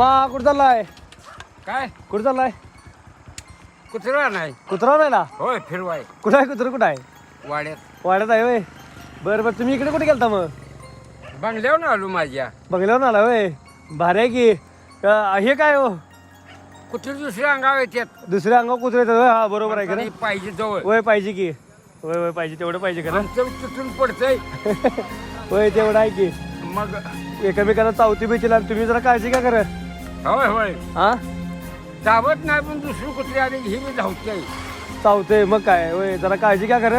कुठं चाललाय? काय कुठं चाललाय? कुत्रा नाही कुत्रा नाही ना? होय फिरवाय कुठं आहे कुत्रं? कुठं आहे? वाड्यात वाड्यात आहे होय. बरं बरं, तुम्ही इकडे कुठे गेलता मग? बंगल्यावर आलो माझ्या. बंगल्यावर आला होय. भारी आहे की. हे काय हो? कुत्री दुसऱ्या अंगावर येतात. दुसऱ्या अंगावर कुत्रे येतात होय? हा बरोबर आहे आणि खरं. पाहिजे जवळ होय पाहिजे की. होय होय पाहिजे, तेवढं पाहिजे खरं. आमचं तुटून पडतंय होय तेवढं आहे की. मग एकमेकांना चावती बिचीला तुम्ही जरा काळजी का करत? होय होय हा धावत नाही पण दुसरी कुत्री आली ही मी धावतोय. चावते मग काय. होय जरा काळजी का कर.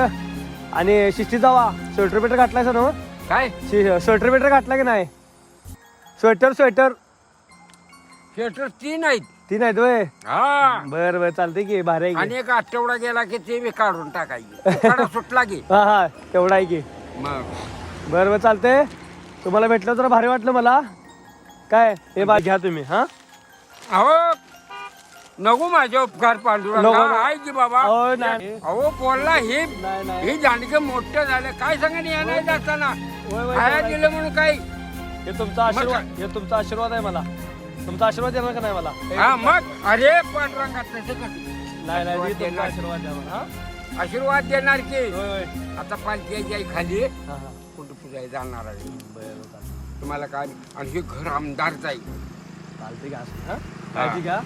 आणि शिस्तीत जावा. स्वेटर बिटर घातलाय सर? काय स्वेटर बिटर घातला की नाही? स्वेटर स्वेटर थिएटर तीन आहेत. तीन आहेत होय. हा बर बर चालते की. भारी आहे आणि की. एक आठवडा गेला की ते बी काढून टाकायचे उकाडा सुटला की हा हा तेवढा आहे की. मग बरं बरं चालते. तुम्हाला भेटलं जरा भारी वाटलं मला. काय हे बा घ्या तुम्ही. हा अहो नको माझे उपकार पांडुरंगा नको. आहे की बाबा. अहो, नाही. अहो बोलला हे नाही नाही. हे दांडगं मोठं झालं काय सांगा या नाही जाताना होय, होय, खाया तेवढं आहे. दिलं म्हणून काय हे तुमचा आशीर्वाद, हे तुमचा आशीर्वाद आहे मला. तुमचा आशीर्वाद देणार का नाही मला? हा मग अरे पांडुरंगा तसं कसं? नाही नाही मी तुमचा देणार. आशीर्वाद द्या मला. हा आशीर्वाद देणार की होय होय. आता पालखी आई खाली हा हा कुठं पूजाय जाणार आहे बरं चालते. तुम्हाला काय आणि हे घर आमदार जाईल. चालते का? हा काळजी घ्या.